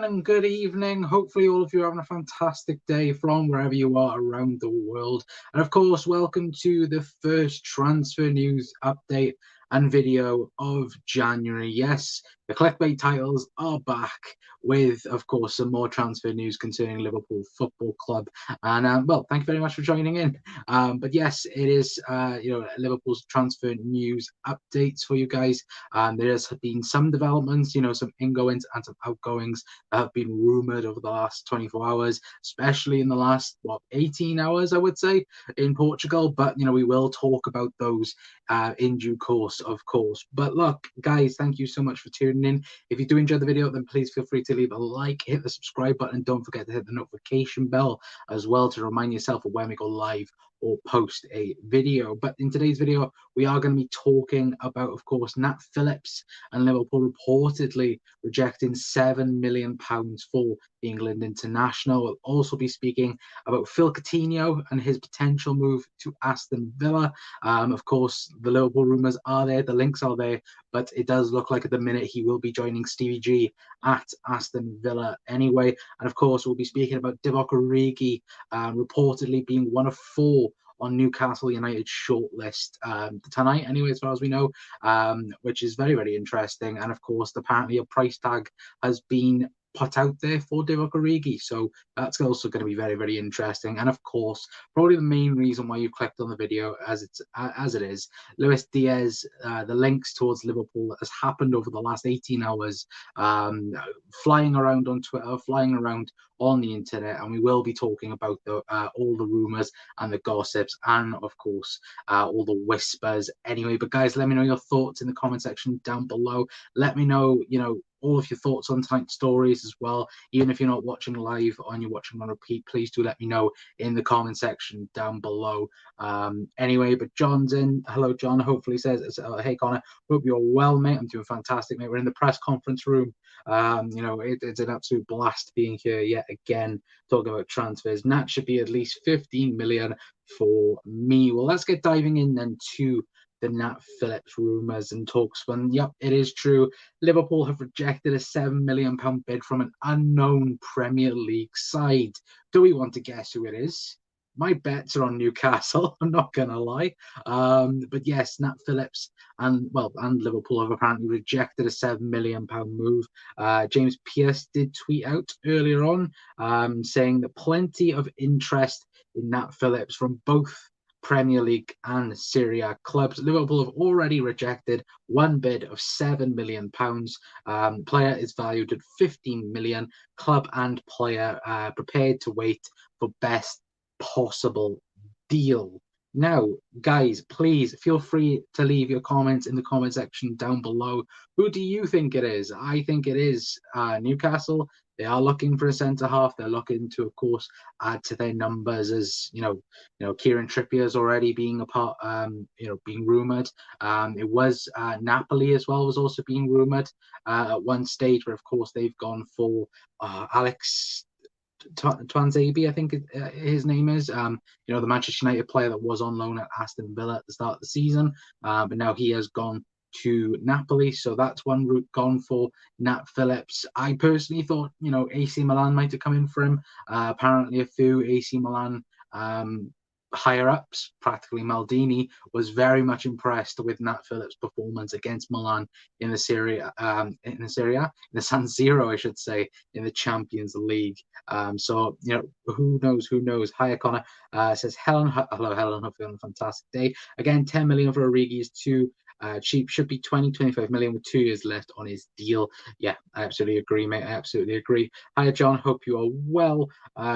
and good evening. Hopefully all of you are having a fantastic day from wherever you are around the world. And of course, welcome to the first transfer news update and video of January. Yes, the clickbait titles are back with, of course, some more transfer news concerning Liverpool Football Club. And, well, thank you very much for joining in. But yes, it is, Liverpool's transfer news updates for you guys. There has been some developments, some ingoings and some outgoings that have been rumoured over the last 24 hours, especially in the last, 18 hours, I would say, in Portugal. But, we will talk about those in due course, of course. But look, guys, thank you so much for tuning in. If you do enjoy the video, then please feel free to leave a like, hit the subscribe button, and don't forget to hit the notification bell as well to remind yourself of when we go live or post a video. But in today's video, we are going to be talking about, of course, Nat Phillips and Liverpool reportedly rejecting £7 million for the England international. We'll also be speaking about Phil Coutinho and his potential move to Aston Villa. Of course, the Liverpool rumours are there, the links are there, but it does look like at the minute he will be joining Stevie G at Aston Villa anyway. And of course, we'll be speaking about Divock Origi reportedly being one of 4 on Newcastle United's shortlist tonight, anyway, as far as we know, which is very, very interesting. And of course, apparently a price tag has been put out there for Divock Origi, so that's also going to be very, very interesting. And of course, probably the main reason why you clicked on the video, as it is, Luis Díaz, the links towards Liverpool that has happened over the last 18 hours, flying around on Twitter, flying around on the internet, and we will be talking about all the rumours and the gossips, and of course all the whispers anyway. But guys, let me know your thoughts in the comment section down below. Let me know, all of your thoughts on tonight's stories as well. Even if you're not watching live and you're watching on repeat, please do let me know in the comment section down below. Anyway, but John's in. Hello, John. Hopefully says, hey, Connor, hope you're well, mate. I'm doing fantastic, mate. We're in the press conference room. It's an absolute blast being here yet again, talking about transfers. And that should be at least 15 million for me. Well, let's get diving in then to the Nat Phillips rumours and talks. When, yep, it is true. Liverpool have rejected a £7 million bid from an unknown Premier League side. Do we want to guess who it is? My bets are on Newcastle, I'm not going to lie. But yes, Nat Phillips and Liverpool have apparently rejected a £7 million move. James Pearce did tweet out earlier on saying that plenty of interest in Nat Phillips from both Premier League and Serie A clubs. Liverpool have already rejected one bid of £7 million. Player is valued at 15 million. Club and player prepared to wait for best possible deal. Now, guys, please feel free to leave your comments in the comment section down below. Who do you think it is? I think it is Newcastle. They are looking for a centre half. They're looking to, of course, add to their numbers, as Kieran Trippier is already being a part, being rumoured. It was Napoli as well was also being rumoured at one stage, but of course they've gone for Alex Twanzebe, I think his name is. The Manchester United player that was on loan at Aston Villa at the start of the season, but now he has gone to Napoli, so that's one route gone for Nat Phillips. I personally thought, AC Milan might have come in for him. Apparently, a few AC Milan higher ups, practically Maldini, was very much impressed with Nat Phillips' performance against Milan in the in the San Siro, I should say, in the Champions League. So who knows? Hiya Connor says Helen. Hello Helen, hope you're having a fantastic day. Again, 10 million for Origi is too cheap. Should be 25 million with 2 years left on his deal. Yeah, I absolutely agree, mate. I absolutely agree. Hiya John, hope you are well,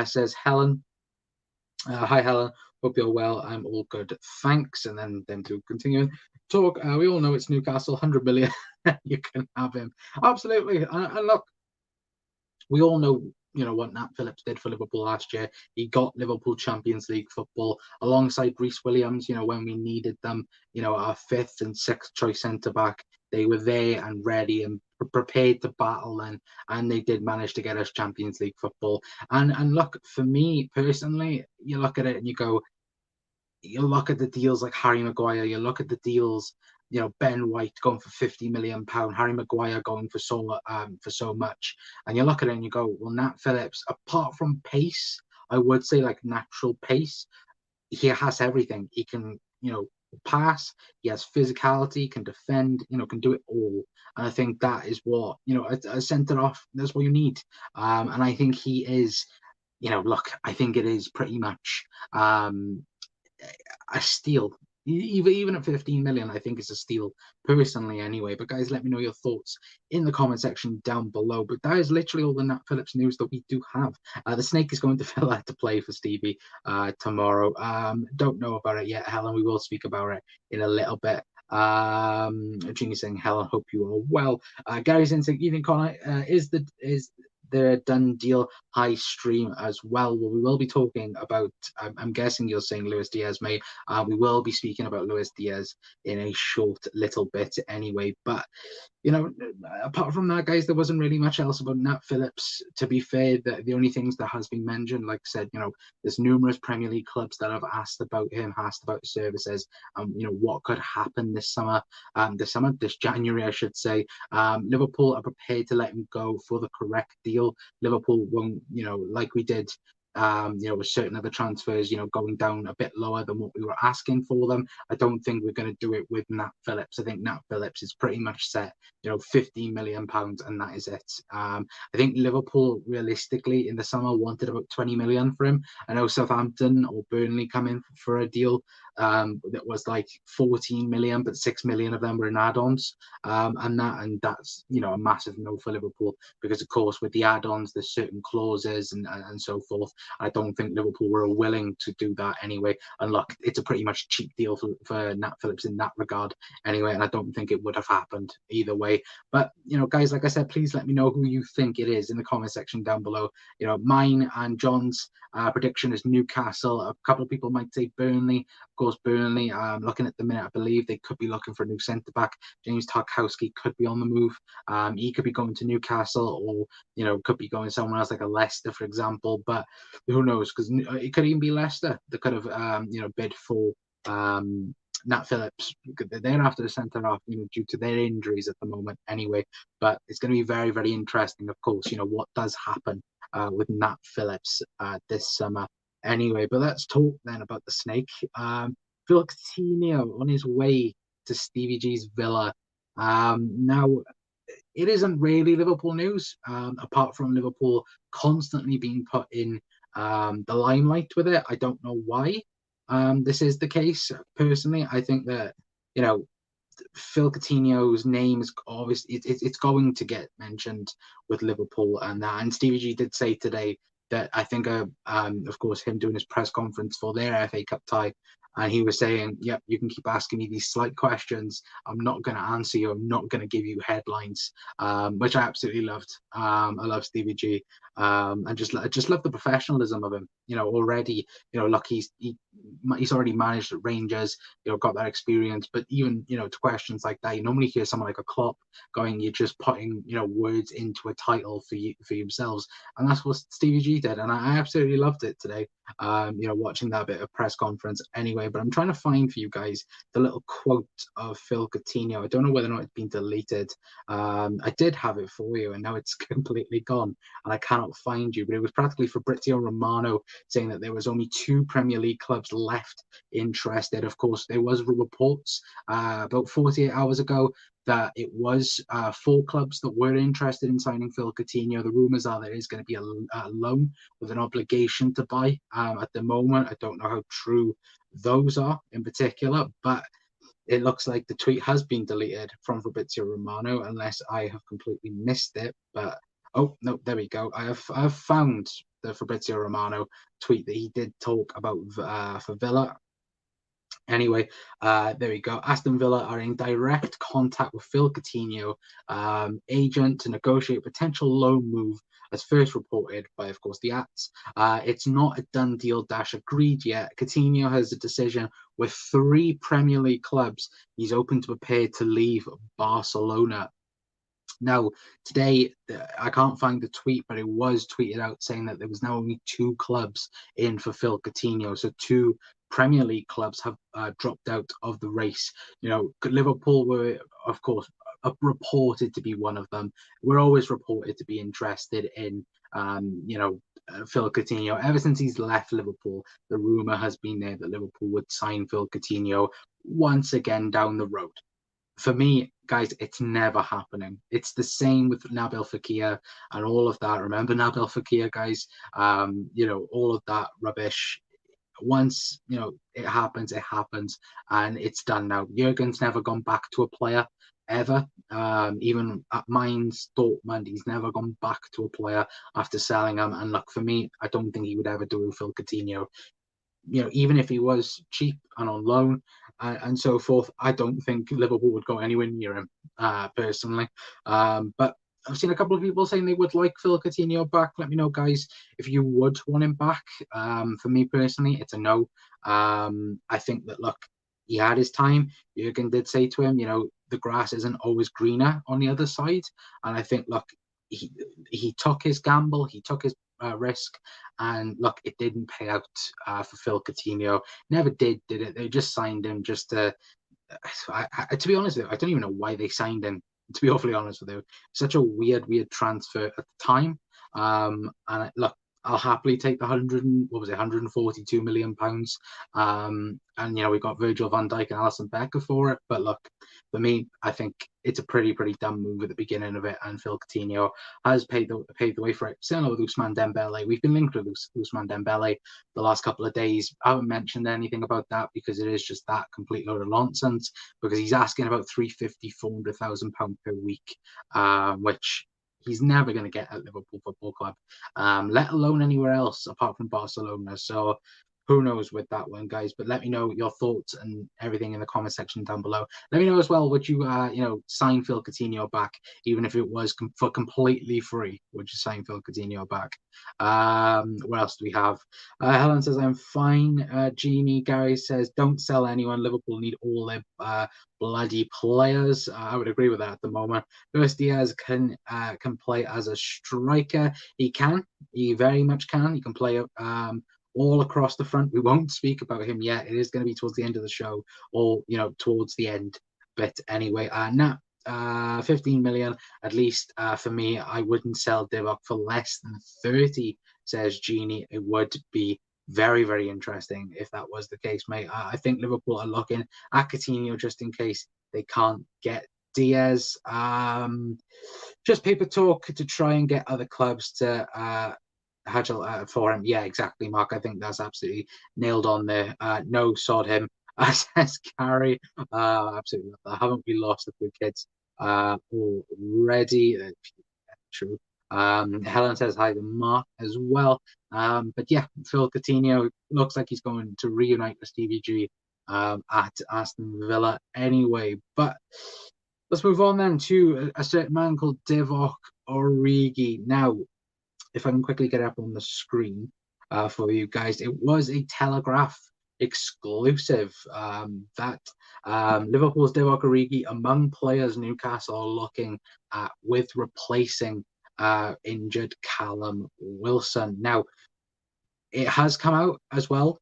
says Helen. Hi Helen, hope you're well. I'm all good, thanks. And then them to continue talk. We all know it's Newcastle, 100 million. You can have him, absolutely. And look, we all know what Nat Phillips did for Liverpool last year. He got Liverpool Champions League football alongside Reece Williams. When we needed them, our 5th and 6th choice centre back. They were there and ready and prepared to battle then, and they did manage to get us Champions League football. And look, for me personally, you look at it and you look at the deals like Harry Maguire, you look at the deals Ben White going for £50 million, Harry Maguire going for so much, and you look at it and you go, well, Nat Phillips, apart from pace, I would say like natural pace, he has everything. He can, pass. He has physicality, can defend, can do it all. And I think that is what, a centre off, that's what you need. And I think he is, look, I think it is pretty much a steal. Even at 15 million, I think it's a steal personally anyway. But guys, let me know your thoughts in the comment section down below. But that is literally all the Nat Phillips news that we do have. The Snake is going to Villa to play for Stevie tomorrow. Don't know about it yet, Helen. We will speak about it in a little bit. Jeannie saying, Helen, hope you are well. Gary's in saying, evening, Connor. Is the done deal high stream as well? Well, we will be talking about, I'm guessing you're saying Luis Diaz, mate. We will be speaking about Luis Diaz in a short little bit anyway. But, apart from that, guys, there wasn't really much else about Nat Phillips. To be fair, the only things that has been mentioned, like I said, there's numerous Premier League clubs that have asked about him, asked about services, what could happen this January, I should say. Liverpool are prepared to let him go for the correct deal. Liverpool won't, like we did with certain other transfers, going down a bit lower than what we were asking for them. I don't think we're going to do it with Nat Phillips. I think Nat Phillips is pretty much set, £15 million, and that is it. I think Liverpool, realistically, in the summer wanted about 20 million for him. I know Southampton or Burnley come in for a deal that was like 14 million, but 6 million of them were in add-ons, and that's a massive no for Liverpool, because of course with the add-ons there's certain clauses and so forth. I don't think Liverpool were willing to do that anyway, and look, it's a pretty much cheap deal for Nat Phillips in that regard anyway, and I don't think it would have happened either way. But guys, like I said, please let me know who you think it is in the comment section down below. Mine and John's prediction is Newcastle. A couple of people might say Burnley. Of course, Burnley, looking at the minute, I believe they could be looking for a new centre-back. James Tarkowski could be on the move. He could be going to Newcastle, or, could be going somewhere else, like a Leicester, for example. But who knows? Because it could even be Leicester that could have, bid for Nat Phillips. They're after the centre-half, due to their injuries at the moment anyway. But it's going to be very, very interesting, of course, what does happen with Nat Phillips this summer. Anyway, but let's talk then about the Snake. Phil Coutinho on his way to Stevie G's Villa. Now, it isn't really Liverpool news, apart from Liverpool constantly being put in the limelight with it. I don't know why this is the case. Personally, I think that, Phil Coutinho's name is obviously it's going to get mentioned with Liverpool and that. And Stevie G did say today that I think, of course, him doing his press conference for their FA Cup tie, and he was saying, yep, you can keep asking me these slight questions. I'm not going to answer you. I'm not going to give you headlines, which I absolutely loved. I love Stevie G. And just love the professionalism of him. Already, look, he's already managed at Rangers, got that experience. But even, to questions like that, you normally hear someone like a Klopp going, you're just putting, words into a title for yourselves. And that's what Stevie G did. And I absolutely loved it today, watching that bit of press conference anyway. But I'm trying to find for you guys the little quote of Phil Coutinho. I don't know whether or not it's been deleted. I did have it for you, and now it's completely gone, and I cannot find you. But it was practically Fabrizio Romano saying that there was only 2 Premier League clubs left interested. Of course, there was reports about 48 hours ago that it was 4 clubs that were interested in signing Phil Coutinho. The rumours are there is going to be a loan with an obligation to buy. At the moment, I don't know how true those are in particular, but it looks like the tweet has been deleted from Fabrizio Romano, unless I have completely missed it. But oh no, there we go. I have found the Fabrizio Romano tweet that he did talk about for Villa. Anyway, there we go. Aston Villa are in direct contact with Phil Coutinho, agent, to negotiate a potential loan move, as first reported by, of course, Díaz. It's not a done deal - agreed yet. Coutinho has a decision with 3 Premier League clubs. He's open to prepared to leave Barcelona. Now, today, I can't find the tweet, but it was tweeted out saying that there was now only 2 clubs in for Phil Coutinho. So 2 Premier League clubs have dropped out of the race. Liverpool were, of course, reported to be one of them. We're always reported to be interested in, Phil Coutinho. Ever since he's left Liverpool, the rumour has been there that Liverpool would sign Phil Coutinho once again down the road. For me, guys, it's never happening. It's the same with Nabil Fekir and all of that. Remember Nabil Fekir, guys? All of that rubbish. Once, it happens, and it's done now. Jurgen's never gone back to a player, ever. Even at Mainz, Dortmund, he's never gone back to a player after selling him. And look, for me, I don't think he would ever do Phil Coutinho. Even if he was cheap and on loan and so forth, I don't think Liverpool would go anywhere near him, personally. But I've seen a couple of people saying they would like Phil Coutinho back. Let me know, guys, if you would want him back. For me personally, it's a no. I think that, look, he had his time. Jurgen did say to him, the grass isn't always greener on the other side. And I think, look, he took his gamble, he took his risk, and look, it didn't pay out for Phil Coutinho. Never did it? They just signed him just to. To be honest with you, I don't even know why they signed him. To be awfully honest with you, such a weird transfer at the time. And look, I'll happily take the 142 million pounds. And we got Virgil van Dijk and Alisson Becker for it. But look, for me, I think it's a pretty dumb move at the beginning of it, and Phil Coutinho has paved the way for it. Similar with Ousmane Dembele, we've been linked with Ousmane Dembele the last couple of days. I haven't mentioned anything about that because it is just that complete load of nonsense. Because he's asking about 350,000-400,000 pounds per week, which he's never going to get at Liverpool Football Club, let alone anywhere else apart from Barcelona. So who knows with that one, guys? But let me know your thoughts and everything in the comment section down below. Let me know as well, would you, sign Phil Coutinho back, even if it was for completely free? Would you sign Phil Coutinho back? What else do we have? Helen says, I'm fine. Jeannie, Gary says, don't sell anyone. Liverpool need all their bloody players. I would agree with that at the moment. Luis Díaz can play as a striker. He can. He very much can. He can play all across the front. We won't speak about him yet. It is going to be towards the end of the show, or towards the end. But anyway, 15 million at least. For me, I wouldn't sell Divock for less than 30, says Jeannie. It would be very, very interesting if that was the case, mate. I think Liverpool are looking at Coutinho just in case they can't get Díaz. Just paper talk to try and get other clubs to haggle for him. Yeah, exactly, Mark. I think that's absolutely nailed on there. No, sod him, says Carrie. Absolutely not. Haven't we lost a few kids already? True. Helen says hi to Mark as well. But yeah, Phil Coutinho looks like he's going to reunite with Stevie G at Aston Villa anyway. But let's move on then to a certain man called Divock Origi. Now, if I can quickly get up on the screen for you guys, it was a Telegraph exclusive that Liverpool's Divock Origi among players Newcastle are looking at with replacing injured Callum Wilson. Now, it has come out as well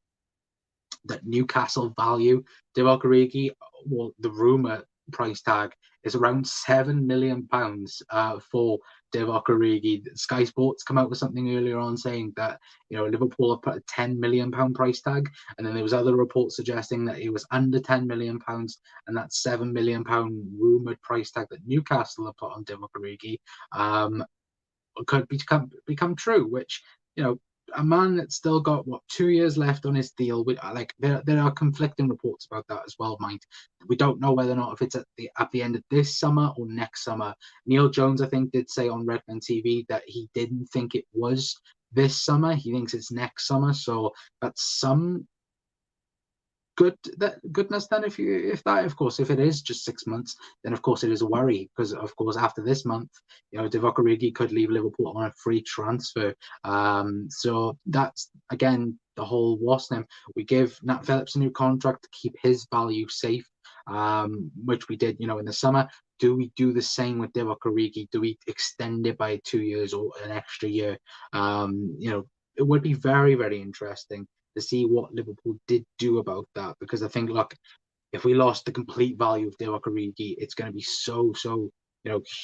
that Newcastle value Divock Origi. Well, the rumour price tag is around £7 million for Divock Origi. Sky Sports come out with something earlier on saying that Liverpool have put a £10 million price tag, and then there was other reports suggesting that it was under £10 million, and that £7 million rumoured price tag that Newcastle have put on Divock Origi could become true, which a man that's still got 2 years left on his deal. There are conflicting reports about that as well, mind. We don't know whether or not if it's at the end of this summer or next summer. Neil Jones, I think, did say on Redman TV that he didn't think it was this summer. He thinks it's next summer. So that's some goodness then. If it is just 6 months, then of course it is a worry, because of course after this month, Divock Origi could leave Liverpool on a free transfer. So that's again the whole wasn't. We give Nat Phillips a new contract to keep his value safe, which we did in the summer. Do we do the same with Divock Origi? Do we extend it by 2 years or an extra year? It would be very, very interesting to see what Liverpool did do about that, because I think, look, if we lost the complete value of Divock Origi, it's going to be so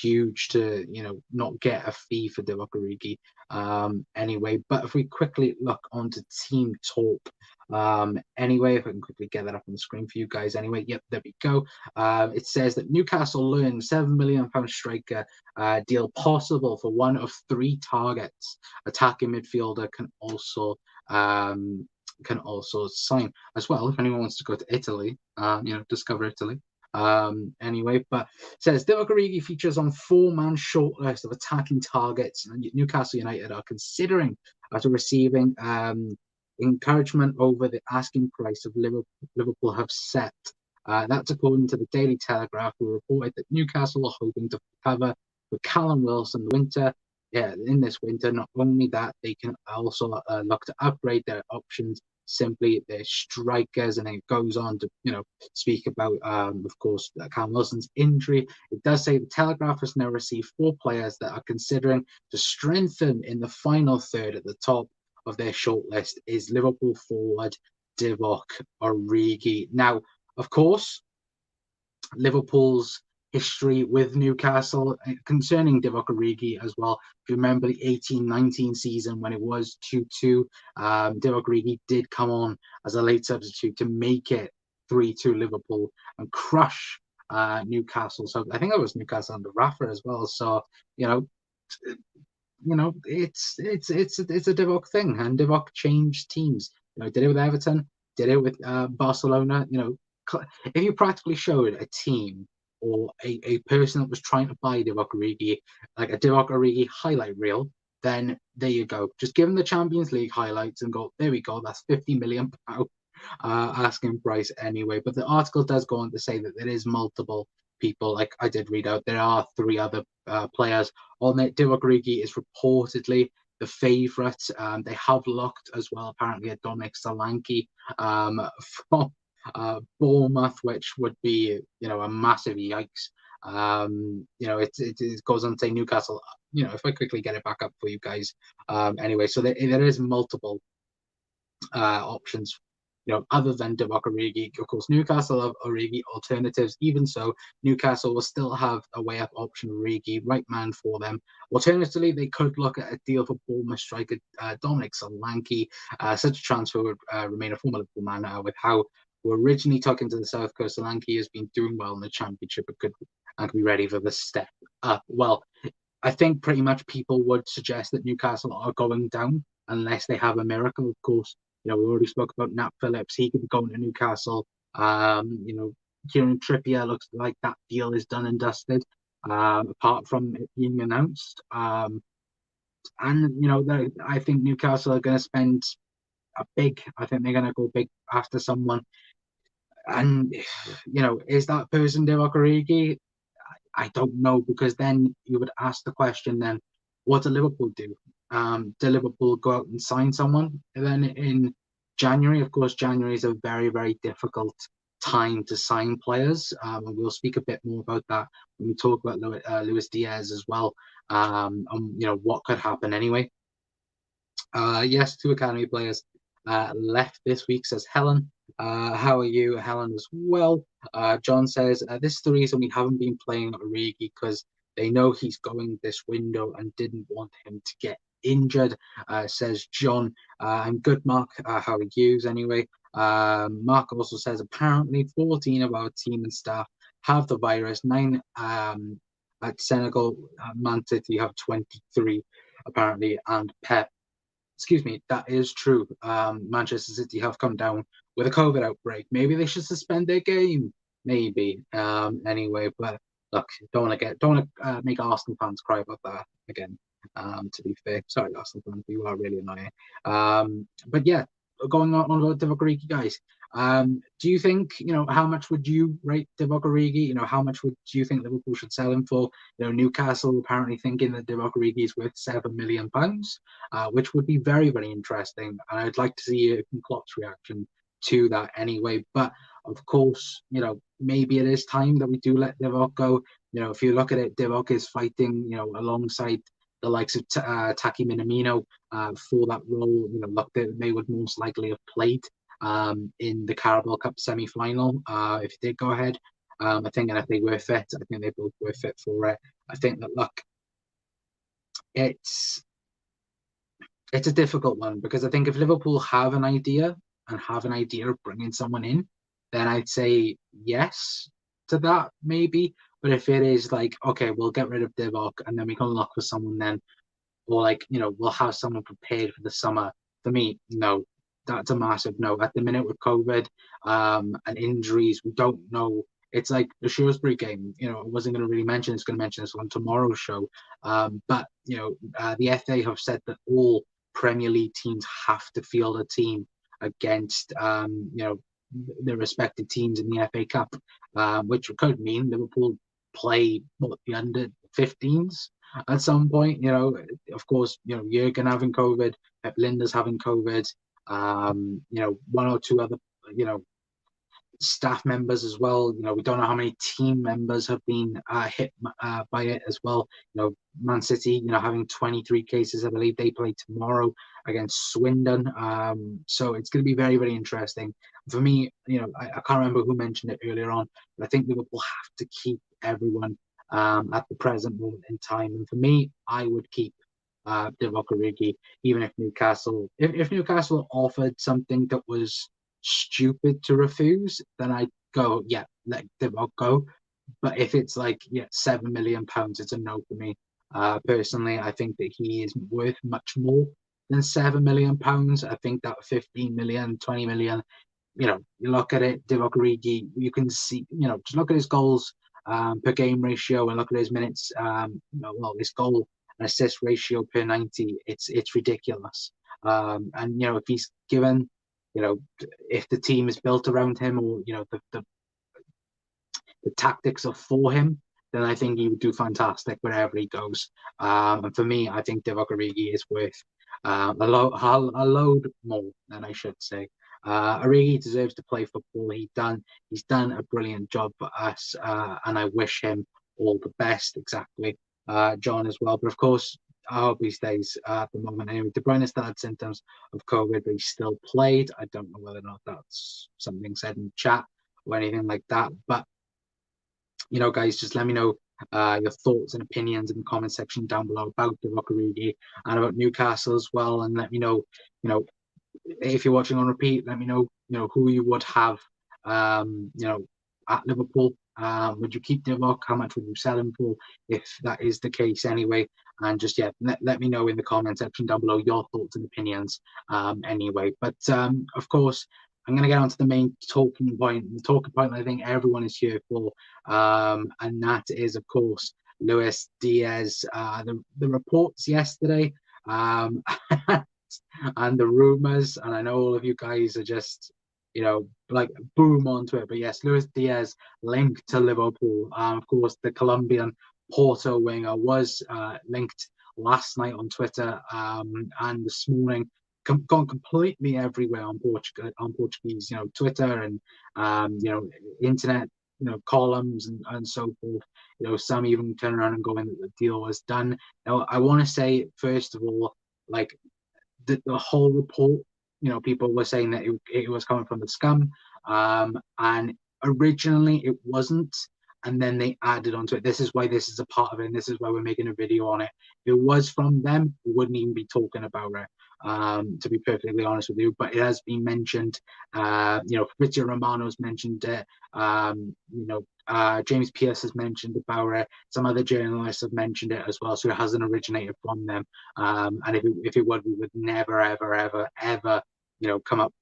huge to not get a fee for Divock Origi anyway. But if we quickly look onto team talk anyway, if I can quickly get that up on the screen for you guys anyway. Yep, there we go. It says that Newcastle learned £7 million striker deal possible for one of 3 targets. Attacking midfielder can also sign as well if anyone wants to go to Italy, discover Italy. Anyway, but it says Divock Origi features on 4-man shortlist of attacking targets, and Newcastle United are considering after receiving encouragement over the asking price of Liverpool have set. That's according to the Daily Telegraph, who reported that Newcastle are hoping to cover with Callum Wilson in this winter. Not only that, they can also look to upgrade their options, simply their strikers, and then it goes on to speak about of course Callum Wilson's injury. It does say the Telegraph has now received 4 players that are considering to strengthen in the final third. At the top of their shortlist is Liverpool forward Divock Origi. Now, of course, Liverpool's history with Newcastle concerning Divock Origi as well. If you remember the 18-19 season when it was 2-2, Divock Origi did come on as a late substitute to make it 3-2 Liverpool and crush Newcastle. So I think it was Newcastle under Rafa as well. So it's a Divock thing, and Divock changed teams. Did it with Everton, did it with Barcelona. If you practically showed a team or a person that was trying to buy Divock Origi, like a Divock Origi highlight reel, then there you go. Just give them the Champions League highlights and go, there we go, that's £50 million asking price anyway. But the article does go on to say that there is multiple people, like I did read out, there are 3 other players on it. Divock Origi is reportedly the favourite. They have looked as well, apparently, at Dominic Solanke from Bournemouth, which would be a massive yikes. It goes on to say Newcastle, if I quickly get it back up for you guys, anyway, so there is multiple options other than Divock Origi. Of course, Newcastle have Origi alternatives. Even so, Newcastle will still have a way up option Origi, right man for them. Alternatively, they could look at a deal for Bournemouth striker Dominic Solanke. Such a transfer would remain a former Liverpool man with how we're originally talking to the South Coast. Solanke has been doing well in the Championship, but could be ready for the step up. Well, I think pretty much people would suggest that Newcastle are going down unless they have a miracle. Of course, we already spoke about Nat Phillips. He could be going to Newcastle. Kieran Trippier looks like that deal is done and dusted, apart from it being announced. I think Newcastle are going to spend I think they're going to go big after someone. And, is that person Divock Origi? I don't know, because then you would ask the question then, what do Liverpool do? Do Liverpool go out and sign someone? And then in January, of course, January is a very, very difficult time to sign players. And we'll speak a bit more about that when we talk about Luis Díaz as well. And, what could happen anyway. Yes, 2 academy players left this week, says Helen. How are you, Helen, as well? John says, this is the reason we haven't been playing Origi, because they know he's going this window and didn't want him to get injured, says John. I'm good, Mark. How are you, anyway? Mark also says, apparently 14 of our team and staff have the virus. 9 at Senegal, Man City have 23, apparently, and Pep. Excuse me, that is true. Manchester City have come down with a COVID outbreak. Maybe they should suspend their game. Maybe. Anyway, but look, don't want to make Arsenal fans cry about that again. To be fair, sorry, Arsenal fans, you are really annoying. But yeah, going on about Divock Origi, guys. Do you think, how much would you rate Divock Origi? How much do you think Liverpool should sell him for? Newcastle apparently thinking that Divock Origi is worth £7 million, which would be very, very interesting. And I'd like to see Klopp's reaction to that anyway. But of course, maybe it is time that we do let Divock go. If you look at it, Divock is fighting, alongside the likes of Taki Minamino for that role. Look, they would most likely have played in the Carabao Cup semi-final if he did go ahead. I think, and if they were fit, I think they both were fit for it. I think that, look, it's a difficult one, because I think if Liverpool have an idea of bringing someone in, then I'd say yes to that, maybe. But if it is like, okay, we'll get rid of Divock and then we can look for someone then, or like, we'll have someone prepared for the summer, for me, no. That's a massive no. At the minute with COVID and injuries, we don't know. It's like the Shrewsbury game. I wasn't going to really mention. It's going to mention this on tomorrow's show. But the FA have said that all Premier League teams have to field a team against their respective teams in the FA Cup, which could mean Liverpool play the under 15s at some point. Of course, Jurgen having COVID, Pep Linda's having COVID, one or two other, staff members as well. We don't know how many team members have been hit by it as well. Man City, having 23 cases. I believe they play tomorrow against Swindon. So it's going to be very, very interesting. For me, I can't remember who mentioned it earlier on, but I think Liverpool have to keep everyone at the present moment in time. And for me, I would keep Divock Origi, even if Newcastle offered something that was stupid to refuse, then I'd go, yeah, let Divock go. But if it's like, £7 million, it's a no for me. Personally, I think that he is worth much more than £7 million. I think that 15 million, 20 million, you look at it, Divock Origi, you can see, just look at his goals per game ratio and look at his minutes, his goal and assist ratio per 90, it's ridiculous. And if he's given, if the team is built around him, or the tactics are for him, then I think he would do fantastic wherever he goes. And for me, I think Divock Origi is worth a load more than I should say. Origi deserves to play football. He's done a brilliant job for us, and I wish him all the best. Exactly, John as well. But of course, I hope he stays at the moment. Anyway, De Bruyne still had symptoms of COVID, but he still played. I don't know whether or not that's something said in chat or anything like that. But guys, just let me know your thoughts and opinions in the comment section down below about Divock Origi and about Newcastle as well. And let me know, if you're watching on repeat, let me know, who you would have, at Liverpool. Would you keep Divock? How much would you sell him for, if that is the case anyway? And just, let me know in the comment section down below your thoughts and opinions anyway. But, of course, I'm going to get on to the main talking point. The talking point I think everyone is here for, and that is, of course, Luis Díaz. The reports yesterday and the rumours, and I know all of you guys are just, like boom onto it. But yes, Luis Díaz linked to Liverpool. Of course, the Colombian Porto winger was linked last night on Twitter, and this morning gone completely everywhere on Portuguese, Twitter and internet, columns and so forth. Some even turn around and go in that the deal was done. Now, I want to say first of all, like the whole report, people were saying that it was coming from the scum, and originally it wasn't. And then they added onto it. This is why this is a part of it, and this is why we're making a video on it. If it was from them, we wouldn't even be talking about it, to be perfectly honest with you. But it has been mentioned. Fabrizio Romano's mentioned it. James Pearce has mentioned about it. Some other journalists have mentioned it as well. So it hasn't originated from them. And if it would, we would never, ever, ever, ever, come up,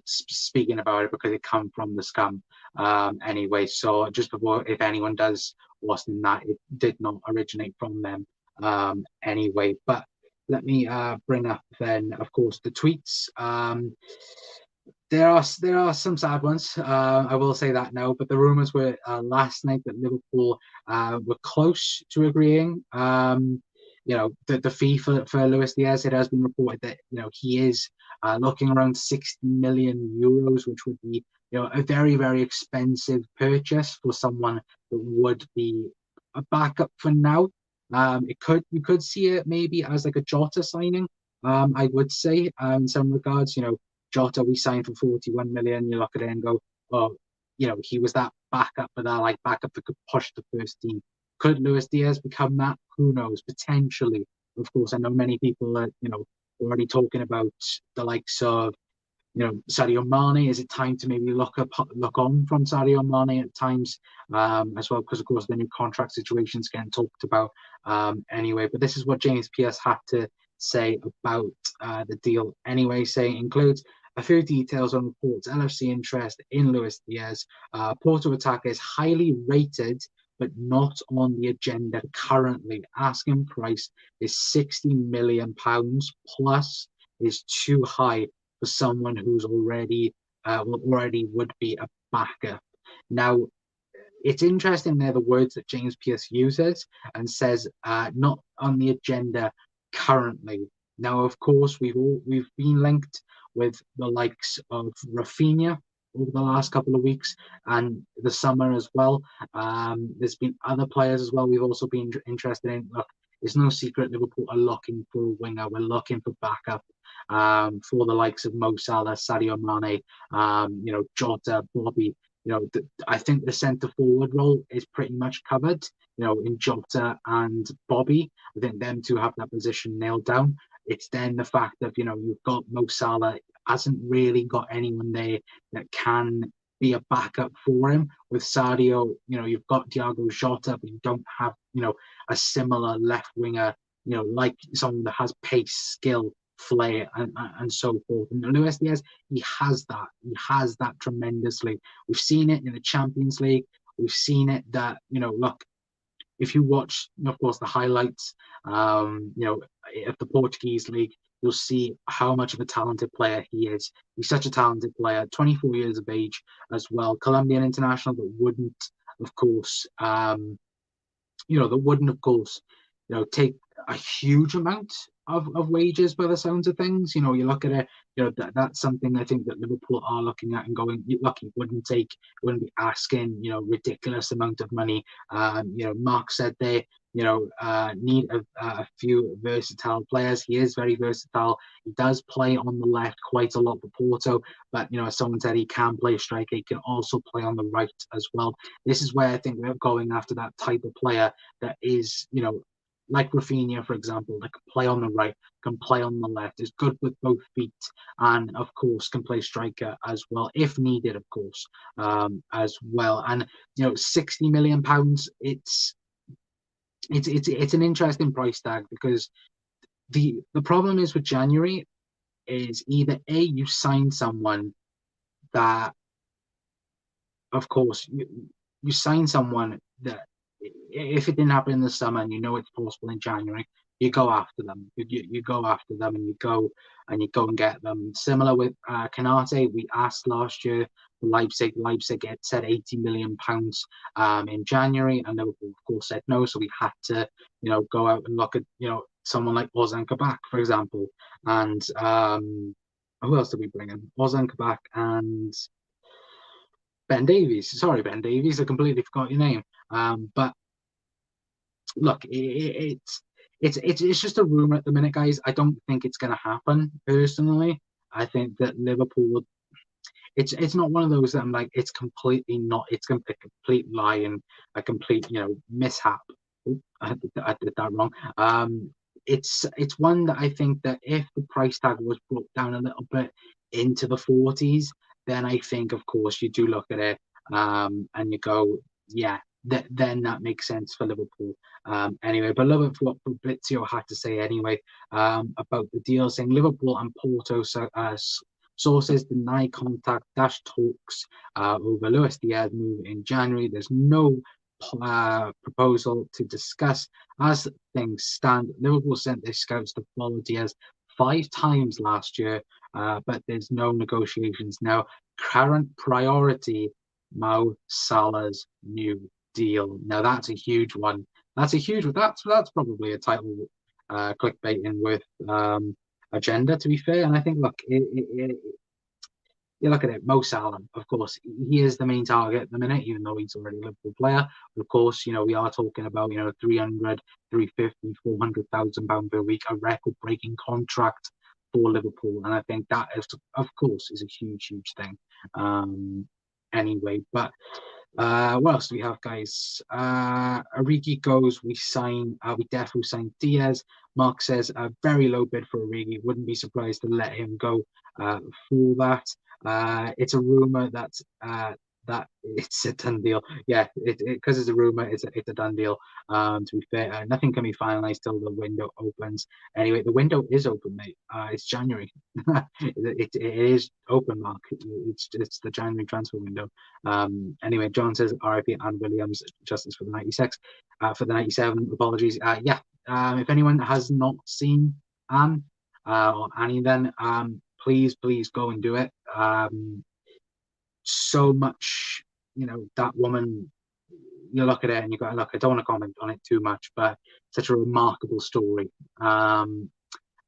speaking about it, because it come from the scum anyway. So just before, if anyone does listen, that it did not originate from them anyway. But let me bring up then, of course, the tweets. There are some sad ones, I will say that now, but the rumours were last night that Liverpool were close to agreeing. The fee for Luis Díaz. It has been reported that he is looking around 60 million euros, which would be a very, very expensive purchase for someone that would be a backup for now. You could see it maybe as like a Jota signing. I would say in some regards, Jota we signed for 41 million. You look at it and go, oh, he was that backup, but that like backup that could push the first team. Could Luis Diaz become that? Who knows? Potentially. Of course, I know many people are, already talking about the likes of Sadio Mane. Is it time to maybe look on from Sadio Mane at times as well? Because of course the new contract situation's getting talked about anyway. But this is what James Pearce had to say about the deal anyway. Saying includes a few details on reports LFC interest in Luis Diaz. Porto attacker is highly rated, but not on the agenda currently. Asking price is £60 million plus is too high for someone who's already would be a backup. Now, it's interesting there the words that James Pearce uses and says not on the agenda currently. Now, of course, we've been linked with the likes of Rafinha over the last couple of weeks and the summer as well. There's been other players as well we've also been interested in. Look, it's no secret Liverpool are looking for a winger. We're looking for backup for the likes of Mo Salah, Sadio Mane, Jota, Bobby. I think the centre forward role is pretty much covered. In Jota and Bobby, I think them two have that position nailed down. It's then the fact that you've got Mo Salah hasn't really got anyone there that can be a backup for him. With Sadio, you've got Thiago Jota, but you don't have a similar left winger, like someone that has pace, skill, flair, and so forth. And Luis Diaz, he has that. He has that tremendously. We've seen it in the Champions League. We've seen it that, look, if you watch, of course, the highlights, of the Portuguese league, you'll see how much of a talented player he is. He's such a talented player, 24 years of age as well. Colombian international, but wouldn't, of course, take a huge amount of wages by the sounds of things. You look at it, that's something I think that Liverpool are looking at and going, look, he wouldn't be asking, ridiculous amount of money. Mark said they, need a few versatile players. He is very versatile. He does play on the left quite a lot for Porto, but as someone said, he can play striker. He can also play on the right as well. This is where I think we're going after that type of player that is, like Rafinha, for example, that can play on the right, can play on the left, is good with both feet, and of course can play striker as well, if needed, of course, as well. And £60 million, it's an interesting price tag, because the problem is with January is either A, you sign someone that, of course, you sign someone that, if it didn't happen in the summer and it's possible in January, you go after them. You go after them and you go and get them. Similar with Canate, we asked last year for Leipzig. Leipzig had said £80 million in January, and Liverpool, of course, said no. So we had to, go out and look at, someone like Ozan Kabak, for example. And who else did we bring in? Ozan Kabak and Ben Davies. Sorry, Ben Davies. I completely forgot your name. But look, it's just a rumor at the minute, guys. I don't think it's going to happen. Personally, I think that Liverpool would. It's not one of those that I'm like, it's completely not. It's a complete lie and a complete mishap. I did that wrong. It's one that I think that if the price tag was brought down a little bit into the 40s, then I think, of course, you do look at it and you go, yeah, then that makes sense for Liverpool. Anyway, but love it for what Fabrizio had to say anyway about the deal, saying Liverpool and Porto sources deny contact talks over Luis Diaz move in January. There's no proposal to discuss. As things stand, Liverpool sent their scouts to follow Diaz 5 times last year, but there's no negotiations now. Current priority, Mo Salah's new deal. Now that's a huge one. That's probably a title clickbaiting with agenda, to be fair. And I think, look, you look at it, Mo Salah, of course, he is the main target at the minute, even though he's already a Liverpool player. But of course, we are talking about, 300, 350, 400,000 pounds per week, a record-breaking contract for Liverpool. And I think that is, of course, is a huge, huge thing. Anyway, but what else do we have, guys? Origi goes. We definitely sign Díaz. Mark says a very low bid for Origi. Wouldn't be surprised to let him go for that. It's a rumor that it's a done deal. Yeah, because it's a rumor, it's a done deal. To be fair, nothing can be finalized till the window opens. Anyway, the window is open, mate. It's January. it is open, Mark. It's the January transfer window. Anyway, John says RIP Anne Williams, justice for the 96, for the 97. Apologies. Yeah. If anyone has not seen Anne or Annie, then please go and do it. So much, that woman. You look at it and you go, look, I don't want to comment on it too much, but such a remarkable story, and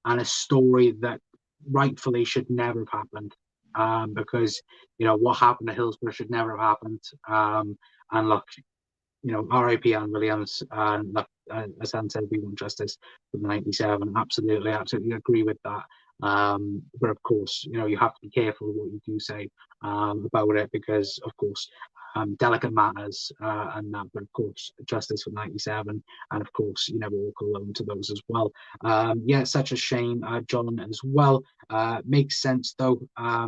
a story that rightfully should never have happened, because what happened to Hillsborough should never have happened. And look, R.I.P. Anne Williams, and look, as Anne said, we want justice for the 97. Absolutely agree with that. But of course, you have to be careful what you do say about it, because of course, delicate matters, and that. But of course, justice for 97, and of course, you never walk alone to those as well. Yeah, such a shame, John, as well. Makes sense though,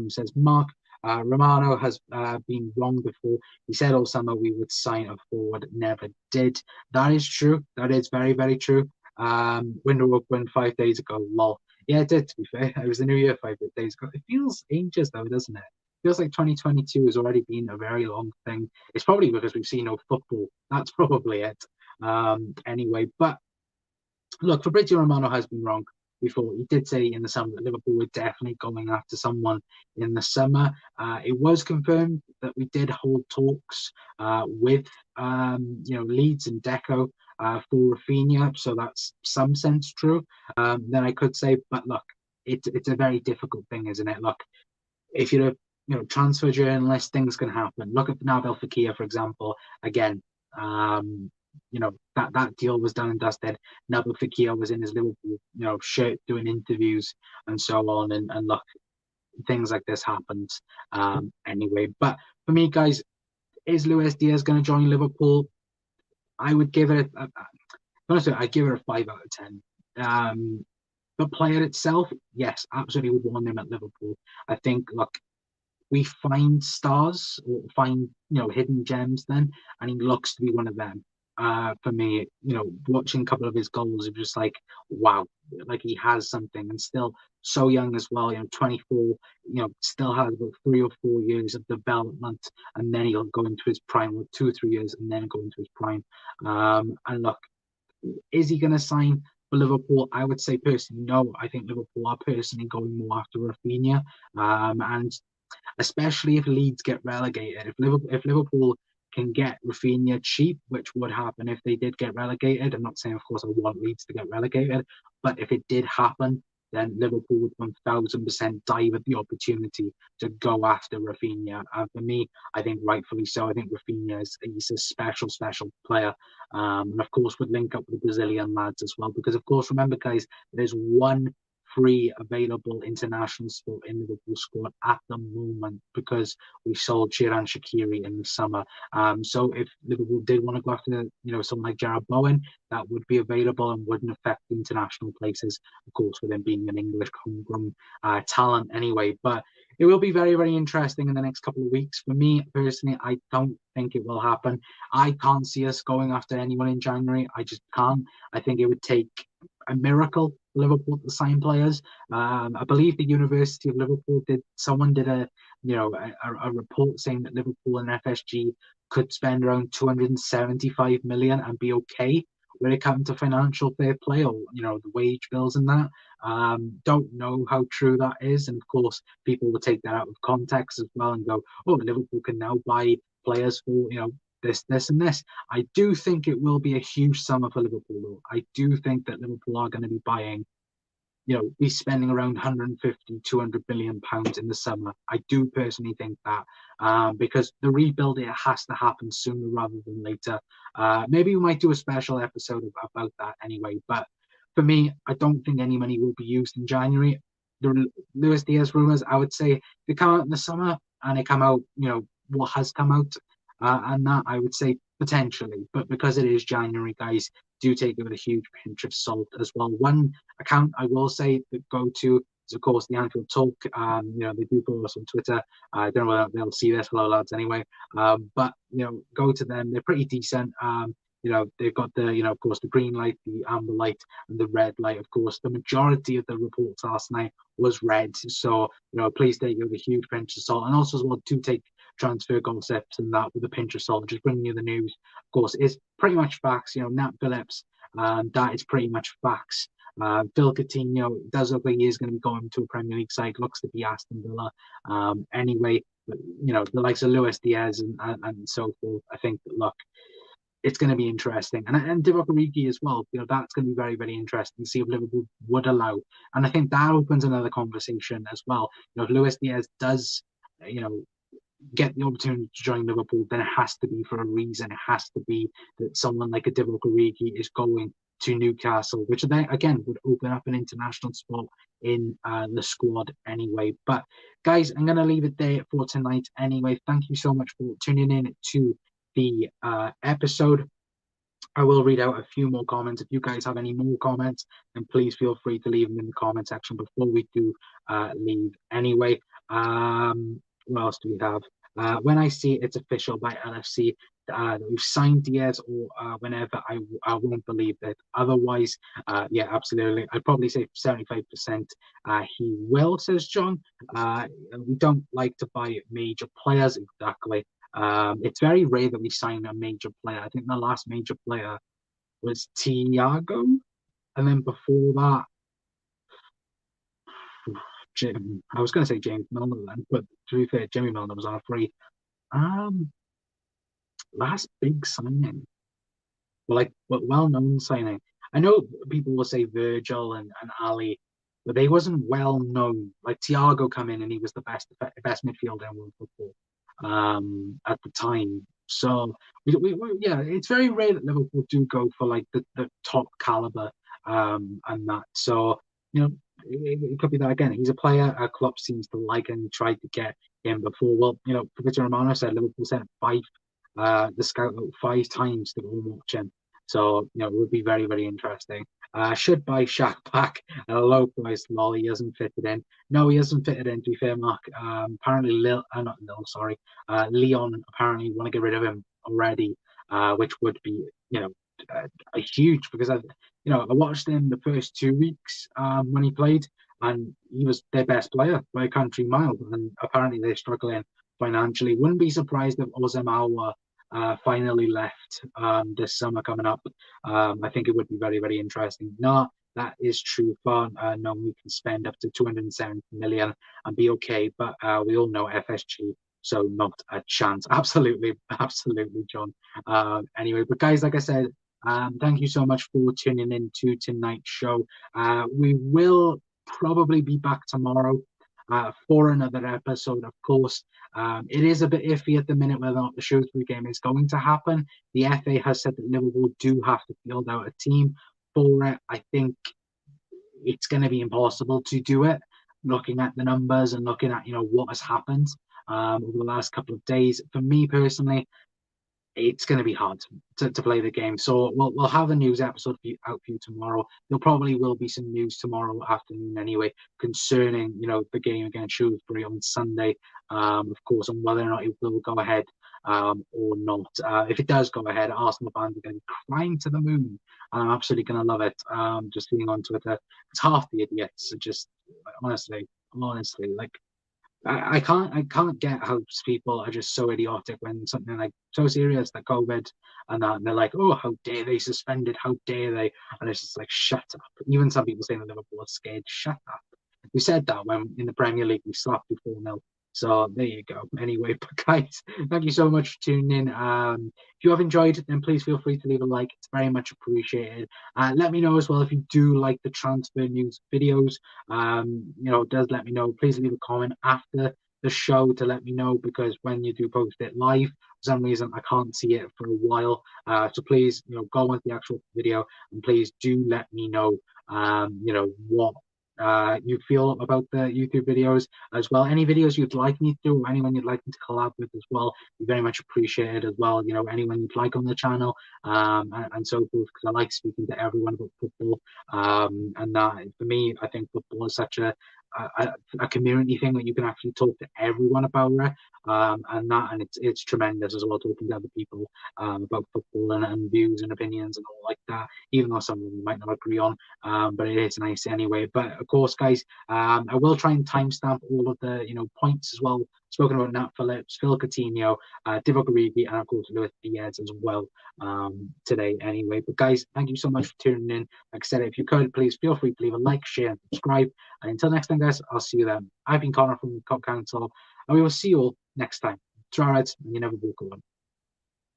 says Mark. Romano has been wrong before. He said all summer we would sign a forward, never did. That is true. That is very, very true. Window opened 5 days ago, lol. Yeah, it did, to be fair. It was the new year 5 days ago. It feels ages though, doesn't it? It feels like 2022 has already been a very long thing. It's probably because we've seen no football. That's probably it. Anyway, but look, Fabrizio Romano has been wrong before. He did say in the summer that Liverpool were definitely going after someone in the summer. It was confirmed that we did hold talks with Leeds and Deco for Rafinha, so that's some sense true. Then I could say, but look, it's a very difficult thing, isn't it? Look, if you're a transfer journalist, things can happen. Look at Nabil Fekir, for example. Again, that deal was done and dusted. Nabil Fekir was in his Liverpool, shirt doing interviews and so on. And look, things like this happened anyway. But for me, guys, is Luis Diaz going to join Liverpool? I would give it honestly, I'd give it a 5 out of 10. The player itself, yes, absolutely would want him at Liverpool. I think, look, we find stars or find hidden gems then, and he looks to be one of them. For me, watching a couple of his goals, it was just like, wow, like he has something, and still so young as well. 24, still has about 3 or 4 years of development, and then he'll go into his prime with 2 or 3 years, and then go into his prime. And look, is he going to sign for Liverpool? I would say personally, no. I think Liverpool are personally going more after Rafinha, and especially if Leeds get relegated. If Liverpool can get Rafinha cheap, which would happen if they did get relegated. I'm not saying, of course, I want Leeds to get relegated, but if it did happen, then Liverpool would 1000% dive at the opportunity to go after Rafinha. For me, I think rightfully so. I think Rafinha he's a special, special player. And of course, would link up with the Brazilian lads as well. Because, of course, remember, guys, there's one free available international spot in the Liverpool squad at the moment, because we sold Xherdan Shaqiri in the summer. So if Liverpool did want to go after someone like Jarrod Bowen, that would be available and wouldn't affect international places, of course, with him being an English homegrown talent anyway. But it will be very, very interesting in the next couple of weeks. For me personally, I don't think it will happen. I can't see us going after anyone in January. I just can't. I think it would take a miracle for Liverpool to sign players. I believe the University of Liverpool did a report saying that Liverpool and FSG could spend around 275 million and be okay when it comes to financial fair play, or the wage bills and that. Don't know how true that is, and of course people will take that out of context as well and go, oh, Liverpool can now buy players for this and this. I do think it will be a huge summer for Liverpool, though. I do think that Liverpool are going to be buying be spending around 150, 200 billion pounds in the summer. I do personally think that because the rebuild, it has to happen sooner rather than later. Maybe we might do a special episode about that anyway. But for me, I don't think any money will be used in January. The Luis Diaz rumors, I would say, they come out in the summer and they come out, what has come out, and that I would say potentially. But because it is January, guys, do take it with a huge pinch of salt as well. One account I will say that go to is, of course, the Anfield Talk. They do follow us on Twitter. I don't know whether they'll see this. Hello, lads, anyway. But go to them. They're pretty decent. They've got the, of course, the green light, the amber light, and the red light. Of course, the majority of the reports last night was red. So, please take it with a huge pinch of salt. And also as well, do take transfer concepts and that with a pinch of salt. Just bringing you the news. Of course, it's pretty much facts. Nat Phillips, that is pretty much facts. Phil Coutinho does look like he is going to be going to a Premier League side. Looks to be Aston Villa. Anyway, the likes of Luis Diaz and so forth. I think that, look, it's going to be interesting. And Divock Origi as well. That's going to be very, very interesting to see if Liverpool would allow. And I think that opens another conversation as well. If Luis Diaz does, get the opportunity to join Liverpool, then it has to be for a reason. It has to be that someone like a Divock Origi is going to Newcastle, which then again would open up an international spot in the squad anyway. But guys, I'm going to leave it there for tonight anyway. Thank you so much for tuning in to the episode. I will read out a few more comments. If you guys have any more comments, then please feel free to leave them in the comment section before we do leave anyway. What else do we have? When I see it's official by LFC that we've signed Díaz or whenever, I won't believe it. Otherwise, yeah, absolutely. I'd probably say 75% he will, says John. We don't like to buy major players, exactly. It's very rare that we sign a major player. I think the last major player was Thiago, and then before that, I was going to say James Milner then, but to be fair, Jimmy Milner was on a free. Last big signing, well-known signing. I know people will say Virgil and Ali, but they wasn't well known. Like Thiago come in and he was the best midfielder in world football at the time. So yeah, it's very rare that Liverpool do go for like the top caliber and that. So it could be that again. He's a player our club seems to like and tried to get him before. Well, Fabrizio Romano said Liverpool sent the scout out 5 times to go and watch him. So it would be very, very interesting. Should buy Shaq back at a low price. Lol, he hasn't fitted in. No, he hasn't fitted in. To be fair, Mark. Apparently, Leon apparently want to get rid of him already, which would be a huge, because I watched him the first 2 weeks when he played, and he was their best player by a country mile. And apparently, they're struggling financially. Wouldn't be surprised if Ozemawa finally left this summer coming up. I think it would be very, very interesting. No, that is true. Far no, we can spend up to 270 million and be okay. But we all know FSG, so not a chance. Absolutely, John. Anyway, but guys, like I said, thank you so much for tuning in to tonight's show. We will probably be back tomorrow for another episode, of course. It is a bit iffy at the minute whether or not the Shrewsbury game is going to happen. The FA has said that Liverpool do have to field out a team for it. I think it's going to be impossible to do it, looking at the numbers and looking at what has happened over the last couple of days. For me personally, it's going to be hard to play the game. So we'll have a news episode out for you tomorrow. There probably will be some news tomorrow afternoon anyway concerning, the game against Shrewsbury on Sunday, of course, and whether or not it will go ahead or not. If it does go ahead, Arsenal fans are going to be crying to the moon. And I'm absolutely going to love it. Just seeing on Twitter, it's half the idiots. Just honestly, like, I can't get how people are just so idiotic when something like so serious like COVID and that, and they're like, oh, how dare they suspend it? How dare they? And it's just like, shut up. Even some people saying that Liverpool are scared. Shut up. We said that when in the Premier League we slapped you 4-0. So there you go. Anyway, but guys, thank you so much for tuning in. If you have enjoyed, then please feel free to leave a like. It's very much appreciated. Let me know as well if you do like the transfer news videos. Does let me know. Please leave a comment after the show to let me know, because when you do post it live, for some reason I can't see it for a while. So please, go on the actual video and please do let me know, what you feel about the YouTube videos as well. Any videos you'd like me to do, or anyone you'd like me to collab with as well, be very much appreciated as well. Anyone you'd like on the channel, and so forth, because I like speaking to everyone about football. And that, for me, I think football is such a community thing that you can actually talk to everyone about it. And it's tremendous as well, talking to other people about football and views and opinions and all like that, even though some of them you might not agree on. But it is nice anyway. But of course, guys, I will try and timestamp all of the points as well. Spoken about Nat Phillips, Phil Coutinho, Divock Origi, and of course Luis Diaz as well today anyway. But guys, thank you so much for tuning in. Like I said, if you could, please feel free to leave a like, share, and subscribe. And until next time, guys, I'll see you then. I've been Connor from the Cop Council, and we will see you all next time. Try it, and you never walk alone.